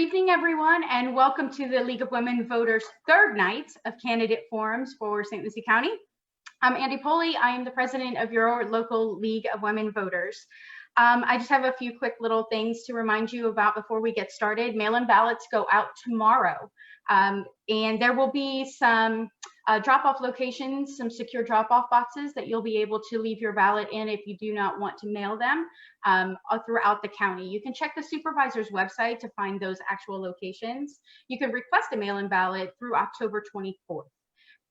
Evening, everyone, and welcome to the League of Women Voters' third night of candidate forums for St. Lucie County. I'm Andy Poley. I am the president of your local League of Women Voters. I just have a few quick little things to remind you about before we get started. Mail-in ballots go out tomorrow, and there will be some drop-off locations, some secure drop-off boxes that you'll be able to leave your ballot in if you do not want to mail them throughout the county. You can check the supervisor's website to find those actual locations. You can request a mail-in ballot through October 24th.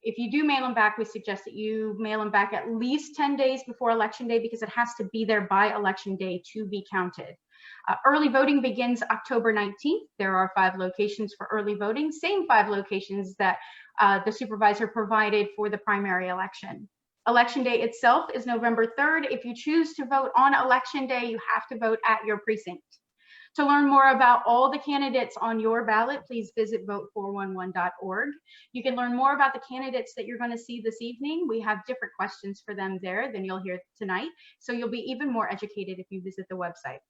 If you do mail them back, we suggest that you mail them back at least 10 days before Election Day because it has to be there by Election Day to be counted. Early voting begins October 19th. There are 5 locations for early voting, same 5 locations that the supervisor provided for the primary election. Election Day itself is November 3rd. If you choose to vote on Election Day, you have to vote at your precinct. To learn more about all the candidates on your ballot, please visit vote411.org. You can learn more about the candidates that you're going to see this evening. We have different questions for them there than you'll hear tonight, so you'll be even more educated if you visit the website.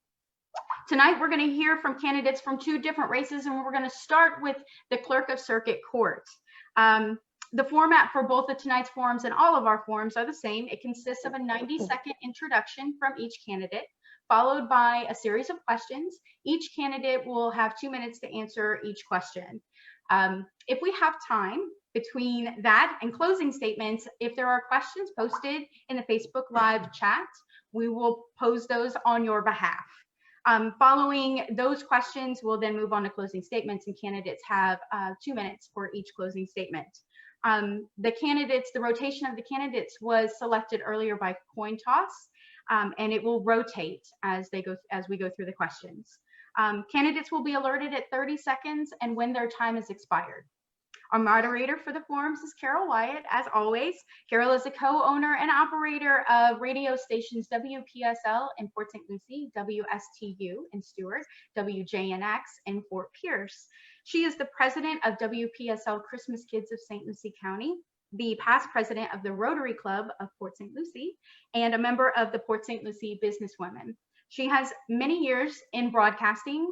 Tonight, we're going to hear from candidates from 2 different races, and we're going to start with the Clerk of Circuit Court. The format for both of tonight's forums and all of our forums are the same. It consists of a 90-second introduction from each candidate, followed by a series of questions. Each candidate will have 2 minutes to answer each question. If we have time between that and closing statements, if there are questions posted in the Facebook Live chat, we will pose those on your behalf. Following those questions, we'll then move on to closing statements, and candidates have 2 minutes for each closing statement. The rotation of the candidates was selected earlier by coin toss. And it will rotate as we go through the questions. Candidates will be alerted at 30 seconds and when their time is expired. Our moderator for the forums is Carol Wyatt, as always. Carol is a co-owner and operator of radio stations WPSL in Port St. Lucie, WSTU in Stewart, WJNX in Fort Pierce. She is the president of WPSL Christmas Kids of St. Lucie County, the past president of the Rotary Club of Port St. Lucie, and a member of the Port St. Lucie Businesswomen. She has many years in broadcasting,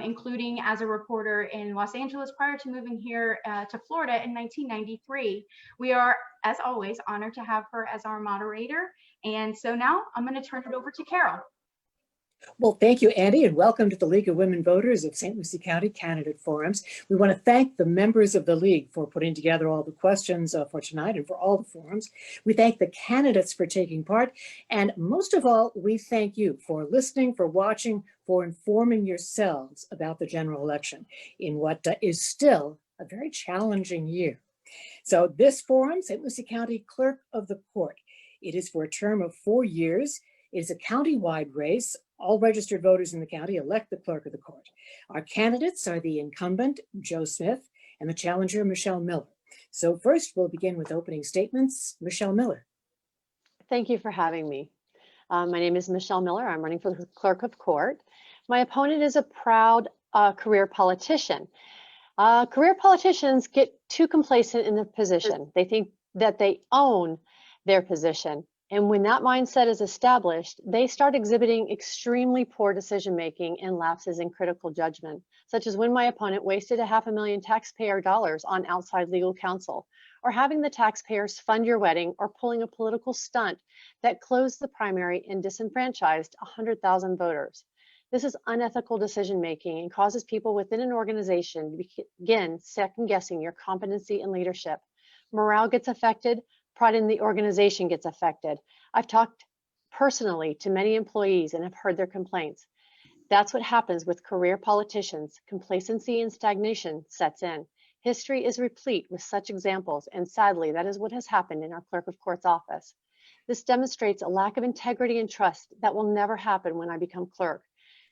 including as a reporter in Los Angeles prior to moving here to Florida in 1993. We are, as always, honored to have her as our moderator. And so now I'm going to turn it over to Carol. Well, thank you, Andy, and welcome to the League of Women Voters of St. Lucie County Candidate Forums. We want to thank the members of the League for putting together all the questions for tonight and for all the forums. We thank the candidates for taking part, and most of all, we thank you for listening, for watching, for informing yourselves about the general election in what is still a very challenging year. So this forum, St. Lucie County Clerk of the Court, it is for a term of 4 years. It is a county-wide race. All registered voters in the county elect the clerk of the court. Our candidates are the incumbent, Joe Smith, and the challenger, Michelle Miller. So first, we'll begin with opening statements. Michelle Miller. Thank you for having me. My name is Michelle Miller. I'm running for the clerk of court. My opponent is a proud career politician. Career politicians get too complacent in their position. They think that they own their position. And when that mindset is established, they start exhibiting extremely poor decision-making and lapses in critical judgment, such as when my opponent wasted $500,000 taxpayer dollars on outside legal counsel, or having the taxpayers fund your wedding, or pulling a political stunt that closed the primary and disenfranchised 100,000 voters. This is unethical decision-making and causes people within an organization to begin second-guessing your competency and leadership. Morale gets affected. Pride in the organization gets affected. I've talked personally to many employees and have heard their complaints. That's what happens with career politicians. Complacency and stagnation sets in. History is replete with such examples, and sadly, that is what has happened in our clerk of court's office. This demonstrates a lack of integrity and trust that will never happen when I become clerk.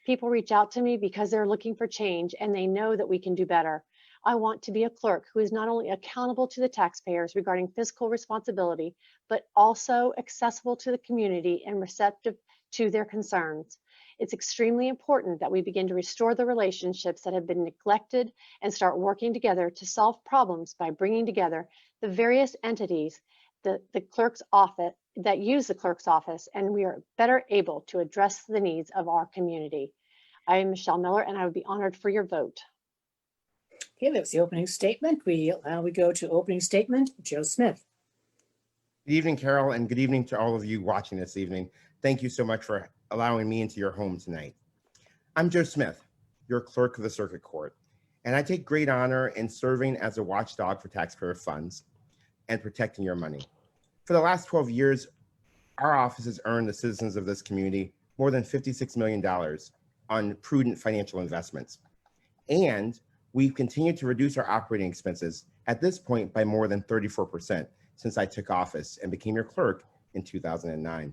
People reach out to me because they're looking for change and they know that we can do better. I want to be a clerk who is not only accountable to the taxpayers regarding fiscal responsibility, but also accessible to the community and receptive to their concerns. It's extremely important that we begin to restore the relationships that have been neglected and start working together to solve problems by bringing together the various entities, the clerk's office, that use the clerk's office, and we are better able to address the needs of our community. I am Michelle Miller, and I would be honored for your vote. Okay, that was the opening statement. Now we go to opening statement, Joe Smith. Good evening, Carol, and good evening to all of you watching this evening. Thank you so much for allowing me into your home tonight. I'm Joe Smith, your clerk of the circuit court, and I take great honor in serving as a watchdog for taxpayer funds and protecting your money. For the last 12 years, our office has earned the citizens of this community more than $56 million on prudent financial investments. And we've continued to reduce our operating expenses at this point by more than 34% since I took office and became your clerk in 2009.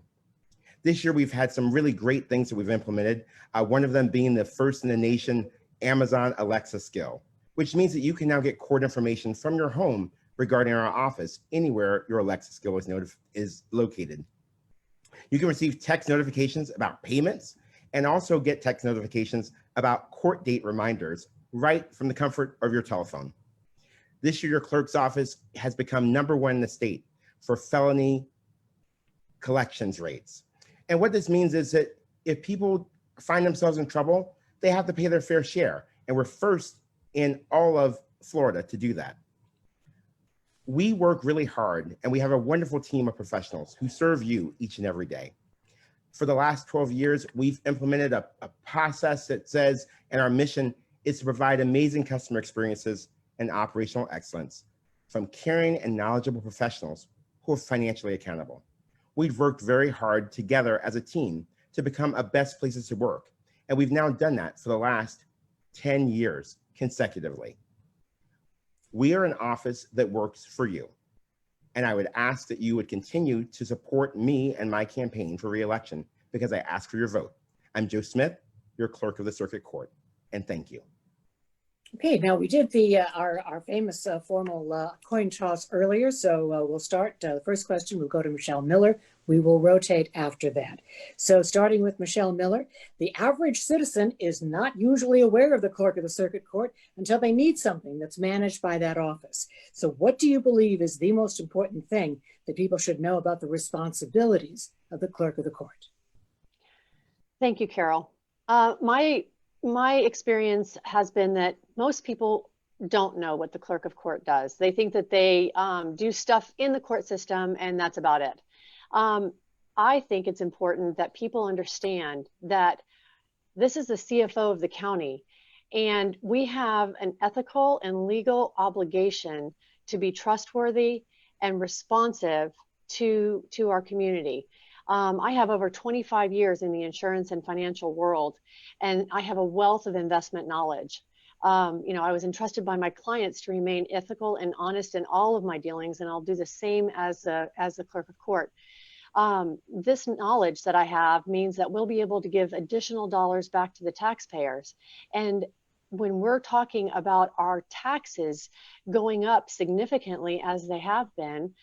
This year, we've had some really great things that we've implemented, one of them being the first in the nation Amazon Alexa skill, which means that you can now get court information from your home regarding our office anywhere your Alexa skill is located. You can receive text notifications about payments and also get text notifications about court date reminders right from the comfort of your telephone. This year, your clerk's office has become #1 in the state for felony collections rates. And what this means is that if people find themselves in trouble, they have to pay their fair share. And we're first in all of Florida to do that. We work really hard, and we have a wonderful team of professionals who serve you each and every day. For the last 12 years, we've implemented a process that says, and our mission is to provide amazing customer experiences and operational excellence from caring and knowledgeable professionals who are financially accountable. We've worked very hard together as a team to become a best places to work. And we've now done that for the last 10 years consecutively. We are an office that works for you. And I would ask that you would continue to support me and my campaign for re-election because I ask for your vote. I'm Joe Smith, your clerk of the circuit court, and thank you. Okay, now we did our famous formal coin toss earlier, so we'll start. The first question will go to Michelle Miller. We will rotate after that. So starting with Michelle Miller, the average citizen is not usually aware of the clerk of the circuit court until they need something that's managed by that office. So what do you believe is the most important thing that people should know about the responsibilities of the clerk of the court? Thank you, Carol. My experience has been that most people don't know what the clerk of court does. They think that they do stuff in the court system and that's about it. I think it's important that people understand that this is the CFO of the county, and we have an ethical and legal obligation to be trustworthy and responsive to our community. I have over 25 years in the insurance and financial world, and I have a wealth of investment knowledge. I was entrusted by my clients to remain ethical and honest in all of my dealings, and I'll do the same as the clerk of court. This knowledge that I have means that we'll be able to give additional dollars back to the taxpayers. And when we're talking about our taxes going up significantly as they have been,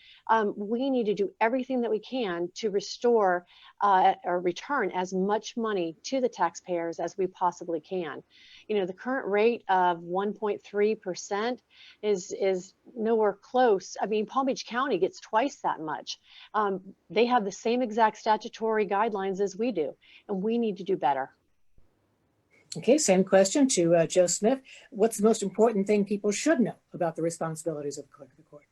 we need to do everything that we can to restore or return as much money to the taxpayers as we possibly can. The current rate of 1.3% is nowhere close. I mean, Palm Beach County gets twice that much. They have the same exact statutory guidelines as we do, and we need to do better. Okay, same question to Joe Smith. What's the most important thing people should know about the responsibilities of the clerk of the court?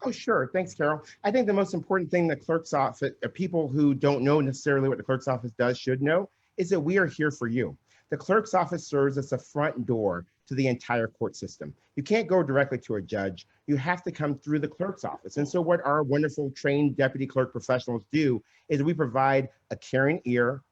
Oh, sure. Thanks, Carol. I think the most important thing the clerk's office, people who don't know necessarily what the clerk's office does should know is that we are here for you. The clerk's office serves as a front door to the entire court system. You can't go directly to a judge. You have to come through the clerk's office. And so what our wonderful trained deputy clerk professionals do is we provide a caring ear,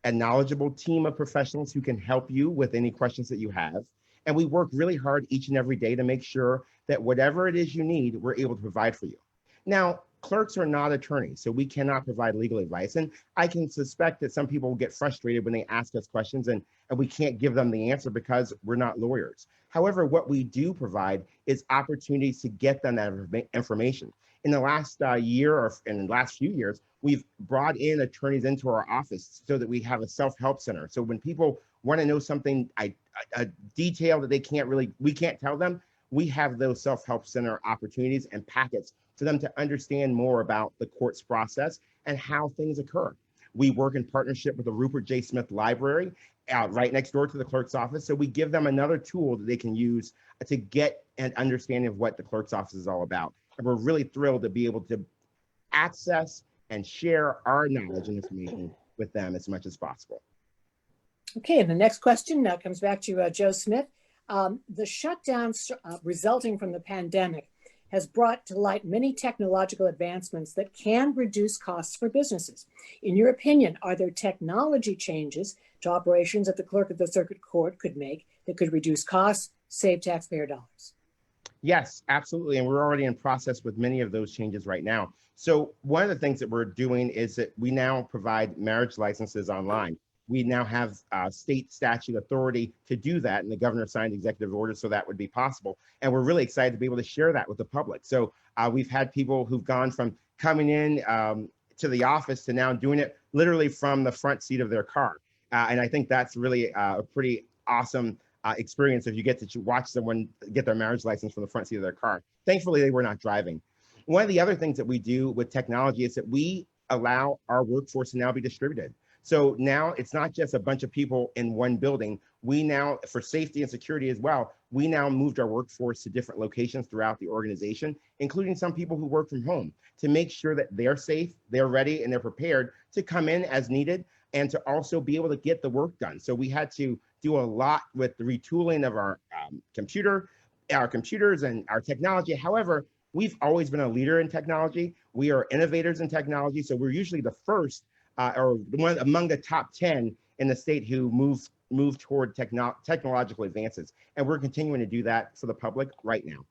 a knowledgeable team of professionals who can help you with any questions that you have. And we work really hard each and every day to make sure that whatever it is you need, we're able to provide for you. Now, clerks are not attorneys, so we cannot provide legal advice. And I can suspect that some people will get frustrated when they ask us questions and we can't give them the answer because we're not lawyers. However, what we do provide is opportunities to get them that information. In the last year or in the last few years, we've brought in attorneys into our office so that we have a self-help center. So when people want to know something, a detail that we can't tell them, we have those self-help center opportunities and packets for them to understand more about the court's process and how things occur. We work in partnership with the Rupert J. Smith Library, out right next door to the clerk's office. So we give them another tool that they can use to get an understanding of what the clerk's office is all about. And we're really thrilled to be able to access and share our knowledge and information with them as much as possible. Okay, and the next question now comes back to Joe Smith. The shutdown resulting from the pandemic has brought to light many technological advancements that can reduce costs for businesses. In your opinion, are there technology changes to operations that the clerk of the circuit court could make that could reduce costs, save taxpayer dollars? Yes, absolutely. And we're already in process with many of those changes right now. So one of the things that we're doing is that we now provide marriage licenses online. We now have state statute authority to do that, and the governor signed executive orders so that would be possible. And we're really excited to be able to share that with the public. So we've had people who've gone from coming in to the office to now doing it literally from the front seat of their car. And I think that's really a pretty awesome experience if you get to watch someone get their marriage license from the front seat of their car. Thankfully, they were not driving. One of the other things that we do with technology is that we allow our workforce to now be distributed. So now it's not just a bunch of people in one building. We now, for safety and security as well, we now moved our workforce to different locations throughout the organization, including some people who work from home, to make sure that they're safe, they're ready, and they're prepared to come in as needed and to also be able to get the work done. So we had to do a lot with the retooling of our computers and our technology. However, we've always been a leader in technology. We are innovators in technology. So we're usually the first or one among the top 10 in the state who move toward technological advances. And we're continuing to do that for the public right now.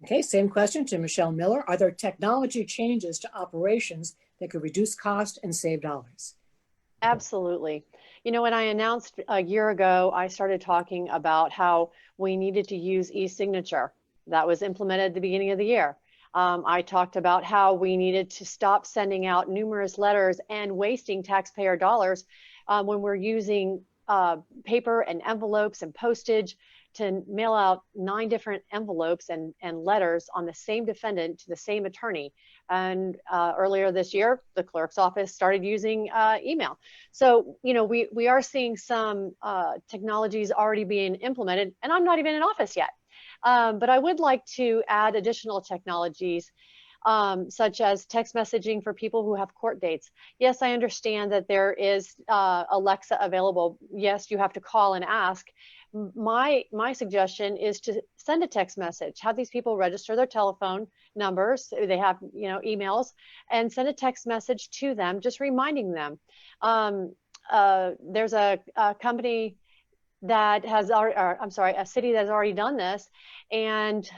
Okay, same question to Michelle Miller. Are there technology changes to operations that could reduce cost and save dollars? Absolutely. You know, when I announced a year ago, I started talking about how we needed to use e-signature. That was implemented at the beginning of the year. I talked about how we needed to stop sending out numerous letters and wasting taxpayer dollars when we're using paper and envelopes and postage to mail out 9 different envelopes and letters on the same defendant to the same attorney. And earlier this year, the clerk's office started using email. So, you know, we are seeing some technologies already being implemented, and I'm not even in office yet. But I would like to add additional technologies, such as text messaging for people who have court dates. Yes, I understand that there is Alexa available. Yes, you have to call and ask. My suggestion is to send a text message, have these people register their telephone numbers, they have, you know, emails, and send a text message to them, just reminding them. There's a company that has, a city that has already done this, and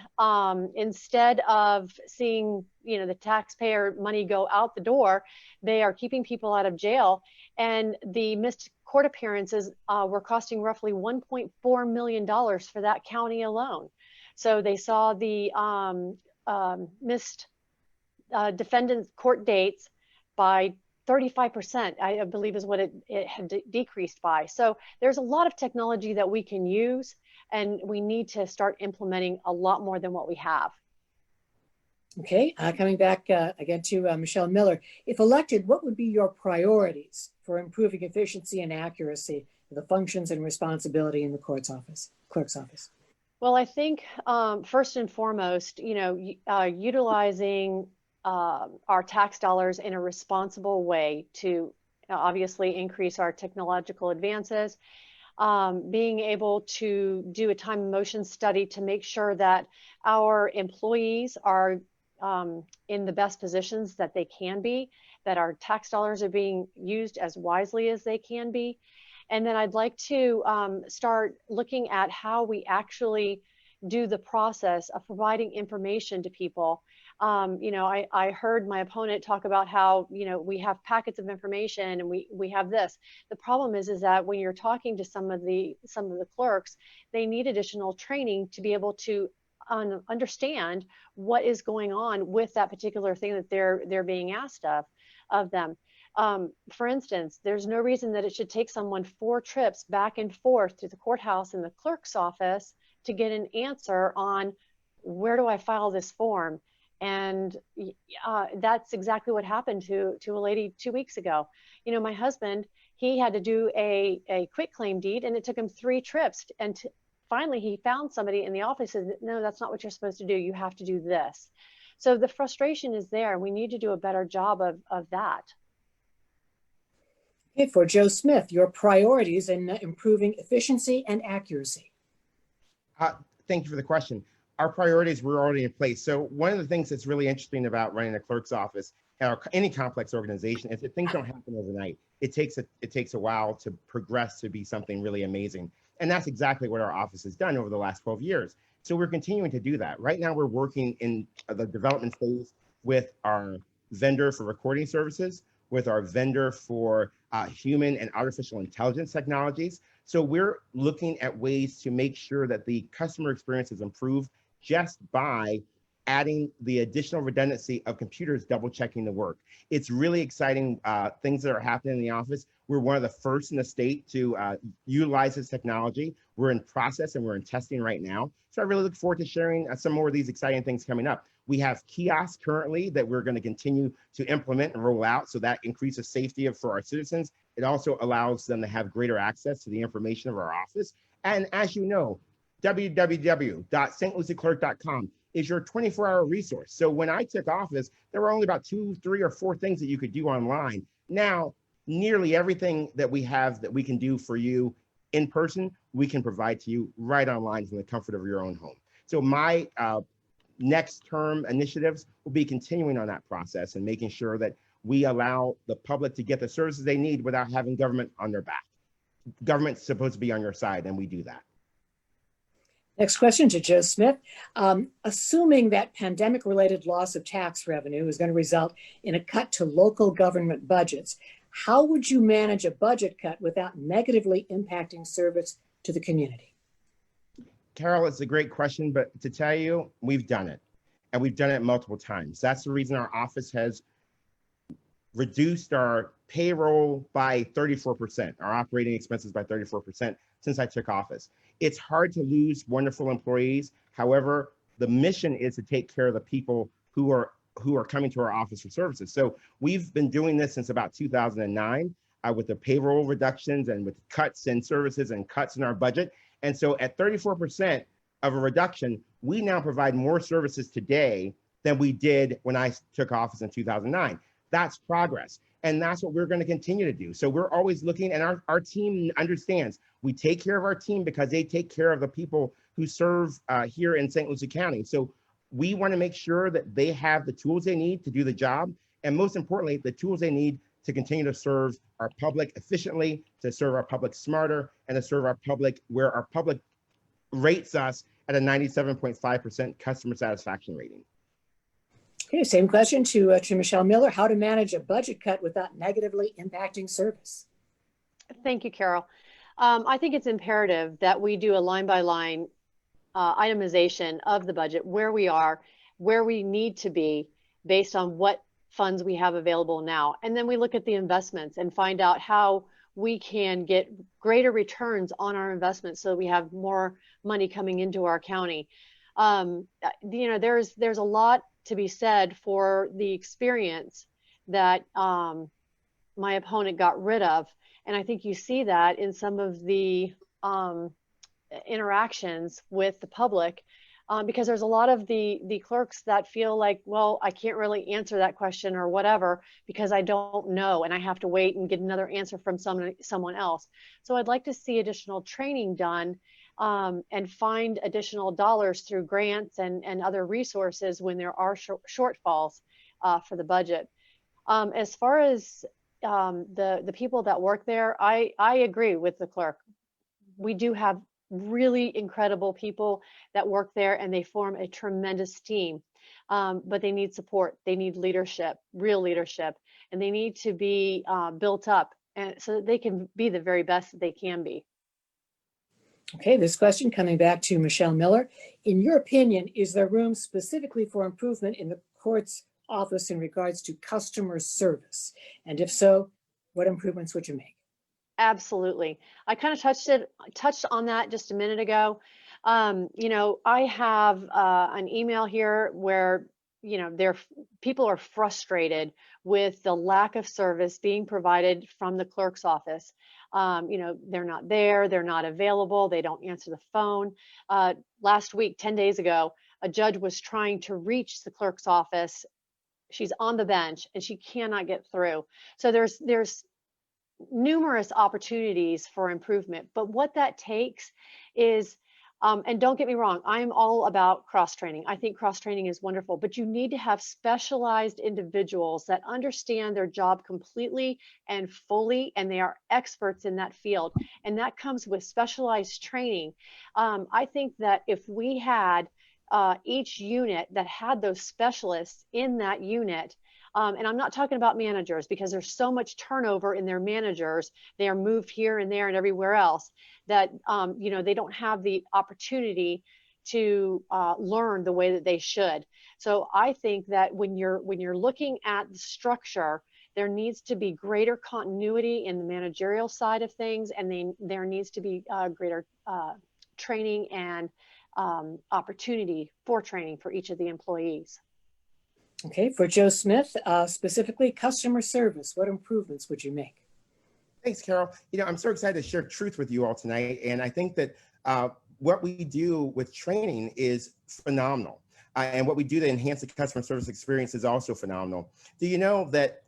instead of seeing, you know, the taxpayer money go out the door, they are keeping people out of jail, and the missed court appearances were costing roughly $1.4 million for that county alone. So they saw the missed defendant court dates by 35%, I believe is what it had decreased by. So there's a lot of technology that we can use, and we need to start implementing a lot more than what we have. Okay, coming back again to Michelle Miller. If elected, what would be your priorities for improving efficiency and accuracy of the functions and responsibility in the clerk's office? Well, I think first and foremost, you know, utilizing our tax dollars in a responsible way to obviously increase our technological advances, being able to do a time and motion study to make sure that our employees are in the best positions that they can be, that our tax dollars are being used as wisely as they can be. And then I'd like to start looking at how we actually do the process of providing information to people. You know, I heard my opponent talk about how, you know, we have packets of information and we have this. The problem is that when you're talking to some of the clerks, they need additional training to be able to understand what is going on with that particular thing that they're being asked of them. For instance, there's no reason that it should take someone 4 trips back and forth to the courthouse and the clerk's office to get an answer on where do I file this form. And that's exactly what happened to a lady 2 weeks ago. You know, my husband, he had to do a quit claim deed, and it took him 3 trips. And finally, he found somebody in the office and said, no, that's not what you're supposed to do. You have to do this. So the frustration is there. We need to do a better job of that. Okay, for Joe Smith, your priorities in improving efficiency and accuracy. Thank you for the question. Our priorities were already in place. So one of the things that's really interesting about running a clerk's office or any complex organization is that things don't happen overnight. It takes a while to progress to be something really amazing. And that's exactly what our office has done over the last 12 years. So we're continuing to do that. Right now, we're working in the development phase with our vendor for recording services, with our vendor for human and artificial intelligence technologies. So we're looking at ways to make sure that the customer experience is improved just by adding the additional redundancy of computers double checking the work. It's really exciting things that are happening in the office. We're one of the first in the state to utilize this technology. We're in process and we're in testing right now. So I really look forward to sharing some more of these exciting things coming up. We have kiosks currently that we're going to continue to implement and roll out, so that increases safety for our citizens. It also allows them to have greater access to the information of our office. And as you know, www.stlucieclerk.com is your 24-hour resource. So when I took office, there were only about 2, 3, or 4 things that you could do online. Now, nearly everything that we have that we can do for you in person, we can provide to you right online from the comfort of your own home. So my next term initiatives will be continuing on that process and making sure that we allow the public to get the services they need without having government on their back. Government's supposed to be on your side, and we do that. Next question to Joe Smith. Assuming that pandemic-related loss of tax revenue is going to result in a cut to local government budgets, how would you manage a budget cut without negatively impacting service to the community? Carol, it's a great question, but to tell you, we've done it, and we've done it multiple times. That's the reason our office has reduced our payroll by 34%, our operating expenses by 34% since I took office. It's hard to lose wonderful employees. However, the mission is to take care of the people who are coming to our office for services. So we've been doing this since about 2009 with the payroll reductions and with cuts in services and cuts in our budget. And so at 34% of a reduction, we now provide more services today than we did when I took office in 2009. That's progress. And that's what we're going to continue to do. So we're always looking, and our team understands we take care of our team because they take care of the people who serve here in St. Lucie County. So we want to make sure that they have the tools they need to do the job. And most importantly, the tools they need to continue to serve our public efficiently, to serve our public smarter, and to serve our public where our public rates us at a 97.5% customer satisfaction rating. Okay, same question to Michelle Miller. How to manage a budget cut without negatively impacting service? Thank you, Carol. I think it's imperative that we do a line-by-line itemization of the budget, where we are, where we need to be based on what funds we have available now. And then we look at the investments and find out how we can get greater returns on our investments so we have more money coming into our county. There's a lot to be said for the experience that my opponent got rid of. And I think you see that in some of the interactions with the public, because there's a lot of the clerks that feel like, well, I can't really answer that question or whatever because I don't know, and I have to wait and get another answer from someone else. So I'd like to see additional training done and find additional dollars through grants and other resources when there are shortfalls for the budget. As far as the people that work there, I agree with the clerk. We do have really incredible people that work there, and they form a tremendous team. But they need support. They need leadership, real leadership, and they need to be built up and so that they can be the very best that they can be. Okay, this question coming back to Michelle Miller. In your opinion, is there room specifically for improvement in the court's office in regards to customer service? And if so, what improvements would you make? Absolutely. I kind of touched on that just a minute ago. I have an email here where people are frustrated with the lack of service being provided from the clerk's office. They're not there, they're not available, they don't answer the phone. Last week, 10 days ago, a judge was trying to reach the clerk's office. She's on the bench and she cannot get through. So there's numerous opportunities for improvement, but what that takes is, and don't get me wrong, I'm all about cross-training. I think cross-training is wonderful, but you need to have specialized individuals that understand their job completely and fully, and they are experts in that field. And that comes with specialized training. I think that if we had each unit that had those specialists in that unit, and I'm not talking about managers because there's so much turnover in their managers. They are moved here and there and everywhere else that, they don't have the opportunity to learn the way that they should. So I think that when you're looking at the structure, there needs to be greater continuity in the managerial side of things, and then there needs to be greater training and opportunity for training for each of the employees. Okay, for Joe Smith, specifically customer service, what improvements would you make? Thanks, Carol. I'm so excited to share truth with you all tonight. And I think that what we do with training is phenomenal. And what we do to enhance the customer service experience is also phenomenal. Do you know that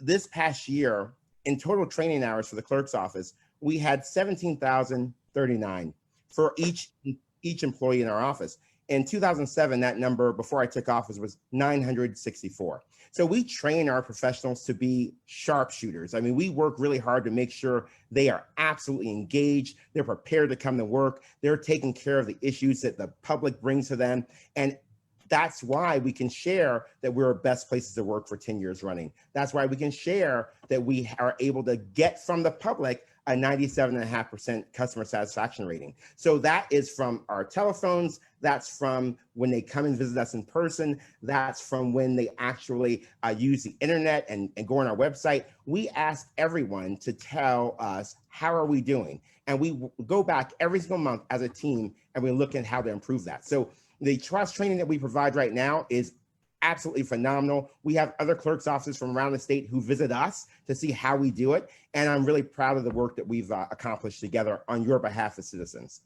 this past year, in total training hours for the clerk's office, we had 17,039 for each employee in our office. In 2007, that number before I took office was 964. So we train our professionals to be sharpshooters. I mean, we work really hard to make sure they are absolutely engaged. They're prepared to come to work. They're taking care of the issues that the public brings to them. And that's why we can share that we're best places to work for 10 years running. That's why we can share that we are able to get from the public a 97.5% customer satisfaction rating. So that is from our telephones, that's from when they come and visit us in person, that's from when they actually use the internet and go on our website. We ask everyone to tell us, how are we doing? And we go back every single month as a team and we look at how to improve that. So the trust training that we provide right now is absolutely phenomenal. We have other clerks' offices from around the state who visit us to see how we do it. And I'm really proud of the work that we've accomplished together on your behalf as citizens.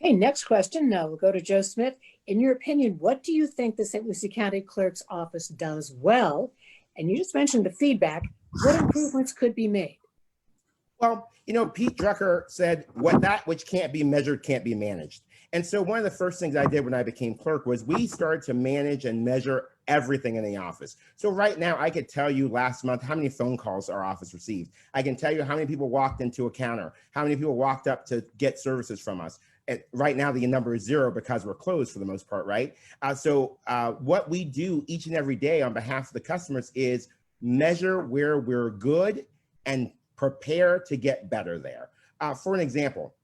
Okay, next question. Now we'll go to Joe Smith. In your opinion, what do you think the St. Lucie County Clerk's Office does well? And you just mentioned the feedback. What improvements could be made? Well, Pete Drucker said, that which can't be measured can't be managed. And so one of the first things I did when I became clerk was we started to manage and measure everything in the office. So right now I could tell you last month how many phone calls our office received. I can tell you how many people walked into a counter, how many people walked up to get services from us. And right now the number is 0 because we're closed for the most part, right? So what we do each and every day on behalf of the customers is measure where we're good and prepare to get better there. For an example,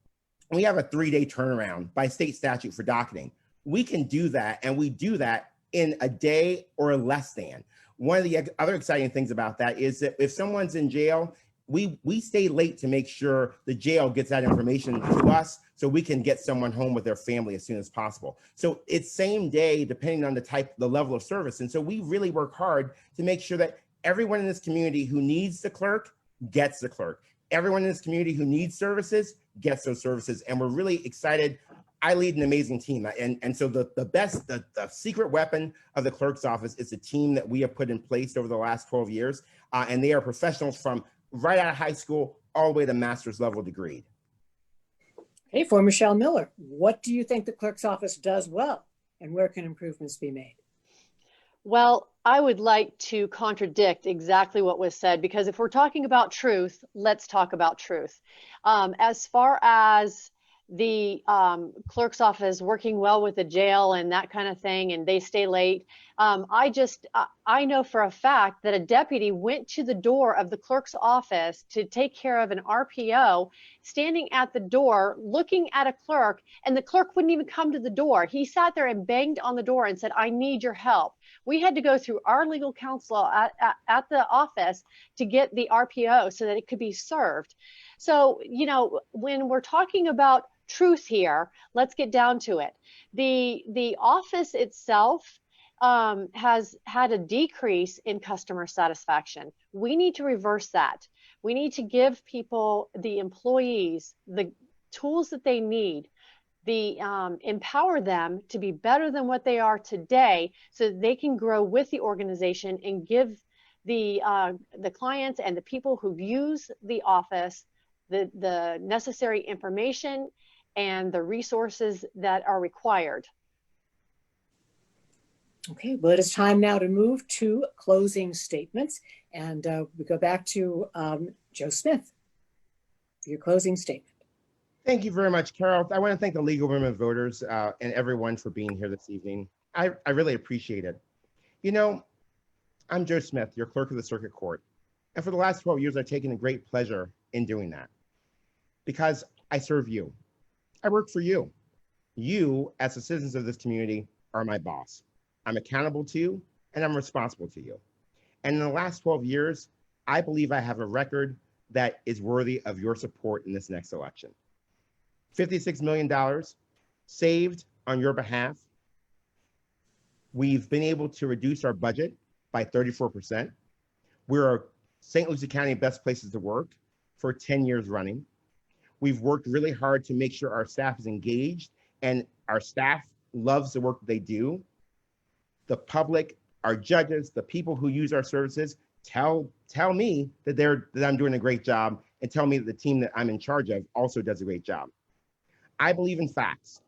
we have a 3-day turnaround by state statute for docketing. We can do that, and we do that in a day or less than. One of the other exciting things about that is that if someone's in jail, we stay late to make sure the jail gets that information to us so we can get someone home with their family as soon as possible. So it's same day, depending on the level of service. And so we really work hard to make sure that everyone in this community who needs the clerk gets the clerk. Everyone in this community who needs services gets those services. And we're really excited. I lead an amazing team. And so the secret weapon of the clerk's office is the team that we have put in place over the last 12 years. And they are professionals from right out of high school all the way to master's level degree. Hey, for Michelle Miller, what do you think the clerk's office does well, and where can improvements be made? Well, I would like to contradict exactly what was said, because if we're talking about truth, let's talk about truth. As far as the clerk's office working well with the jail and that kind of thing, and they stay late, I know for a fact that a deputy went to the door of the clerk's office to take care of an RPO, standing at the door looking at a clerk, and the clerk wouldn't even come to the door. He sat there and banged on the door and said, "I need your help." We had to go through our legal counsel at the office to get the RPO so that it could be served. So, when we're talking about truth here, let's get down to it. The office itself has had a decrease in customer satisfaction. We need to reverse that. We need to give people, the employees, the tools that they need, empower them to be better than what they are today, so that they can grow with the organization and give the clients and the people who use the office the necessary information and the resources that are required. Okay, well, it is time now to move to closing statements. And we go back to Joe Smith for your closing statement. Thank you very much, Carol. I want to thank the League of Women Voters and everyone for being here this evening. I really appreciate it. You know, I'm Joe Smith, your clerk of the circuit court. And for the last 12 years, I've taken a great pleasure in doing that because I serve you. I work for you. You, as the citizens of this community, are my boss. I'm accountable to you and I'm responsible to you. And in the last 12 years, I believe I have a record that is worthy of your support in this next election. $56 million saved on your behalf. We've been able to reduce our budget by 34%. We're St. Lucie County Best Places to Work for 10 years running. We've worked really hard to make sure our staff is engaged and our staff loves the work that they do. The public, our judges, the people who use our services tell me that I'm doing a great job, and tell me that the team that I'm in charge of also does a great job. I believe in facts.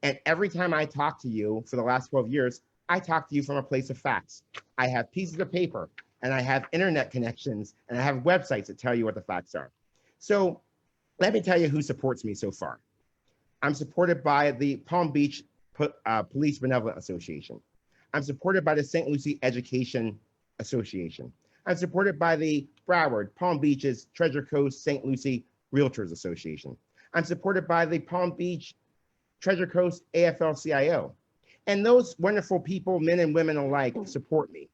And every time I talk to you for the last 12 years, I talk to you from a place of facts. I have pieces of paper and I have internet connections and I have websites that tell you what the facts are. So let me tell you who supports me so far. I'm supported by the Palm Beach Police Benevolent Association. I'm supported by the St. Lucie Education Association. I'm supported by the Broward, Palm Beaches, Treasure Coast, St. Lucie Realtors Association. I'm supported by the Palm Beach, Treasure Coast AFL-CIO. And those wonderful people, men and women alike, support me.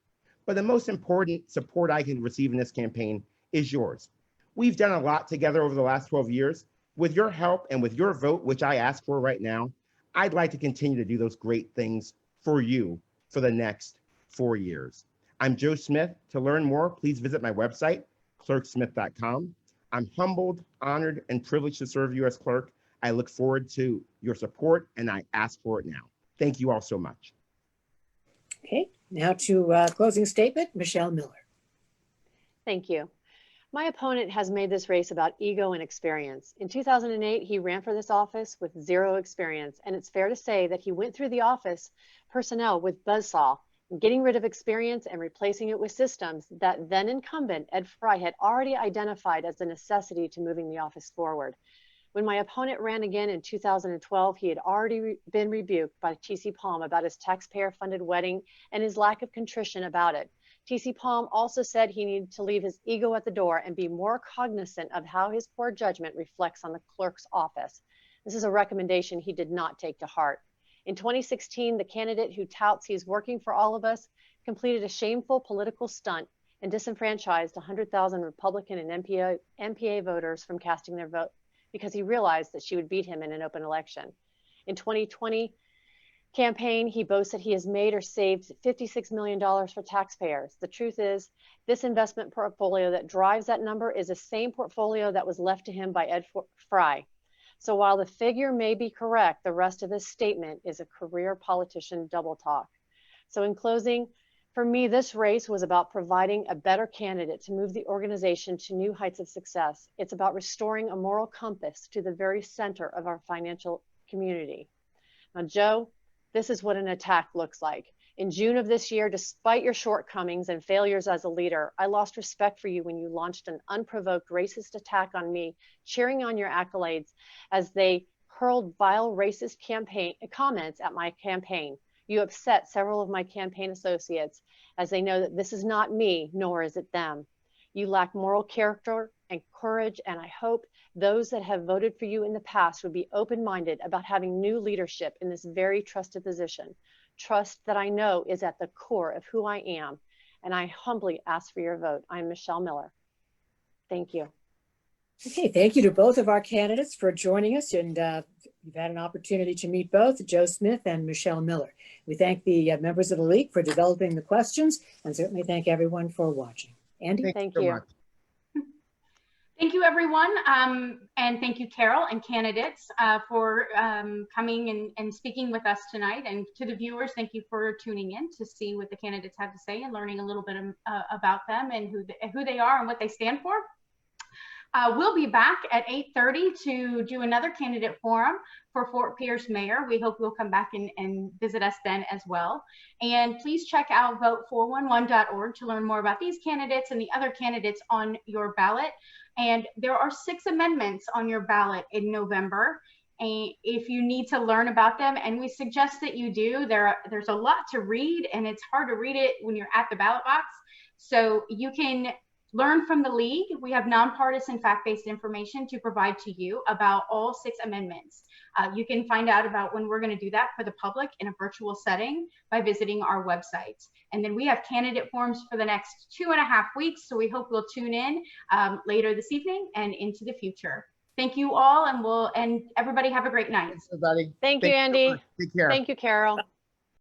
But the most important support I can receive in this campaign is yours. We've done a lot together over the last 12 years. With your help and with your vote, which I ask for right now, I'd like to continue to do those great things for you for the next 4 years. I'm Joe Smith. To learn more, please visit my website, clerksmith.com. I'm humbled, honored, and privileged to serve you as clerk. I look forward to your support and I ask for it now. Thank you all so much. Okay, now to closing statement, Michelle Miller. Thank you. My opponent has made this race about ego and experience. In 2008, he ran for this office with 0 experience, and it's fair to say that he went through the office personnel with buzzsaw, getting rid of experience and replacing it with systems that then incumbent Ed Fry had already identified as a necessity to moving the office forward. When my opponent ran again in 2012, he had already been rebuked by TC Palm about his taxpayer-funded wedding and his lack of contrition about it. TC Palm also said he needed to leave his ego at the door and be more cognizant of how his poor judgment reflects on the clerk's office. This is a recommendation he did not take to heart. In 2016, the candidate who touts he is working for all of us completed a shameful political stunt and disenfranchised 100,000 Republican and MPA voters from casting their vote because he realized that she would beat him in an open election. In 2020 campaign, he boasts that he has made or saved $56 million for taxpayers. The truth is, this investment portfolio that drives that number is the same portfolio that was left to him by Ed Fry. So while the figure may be correct, the rest of his statement is a career politician double talk. So in closing, for me, this race was about providing a better candidate to move the organization to new heights of success. It's about restoring a moral compass to the very center of our financial community. Now, Joe, this is what an attack looks like. In June of this year, despite your shortcomings and failures as a leader, I lost respect for you when you launched an unprovoked racist attack on me, cheering on your accolades as they hurled vile racist comments at my campaign. You upset several of my campaign associates as they know that this is not me, nor is it them. You lack moral character and courage, and I hope those that have voted for you in the past would be open-minded about having new leadership in this very trusted position. Trust that I know is at the core of who I am, and I humbly ask for your vote. I'm Michelle Miller. Thank you. Okay, thank you to both of our candidates for joining us and You've had an opportunity to meet both Joe Smith and Michelle Miller. We thank the members of the league for developing the questions and certainly thank everyone for watching. Andy? Thank so you. much. Thank you, everyone. And thank you, Carol and candidates for coming and speaking with us tonight. And to the viewers, thank you for tuning in to see what the candidates have to say and learning a little bit about them and who they are and what they stand for. We'll be back at 8:30 to do another candidate forum for Fort Pierce Mayor. We hope you'll come back and visit us then as well. And please check out vote411.org to learn more about these candidates and the other candidates on your ballot. And there are 6 amendments on your ballot in November. And if you need to learn about them, and we suggest that you do, there's a lot to read and it's hard to read it when you're at the ballot box. So you can learn from the league. We have nonpartisan fact-based information to provide to you about all 6 amendments. You can find out about when we're going to do that for the public in a virtual setting by visiting our website. And then we have candidate forums for the next 2.5 weeks. So we hope you'll tune in later this evening and into the future. Thank you all, and everybody have a great night. Thanks, everybody. Thank you, so Andy. much. Take care. Thank you, Carol.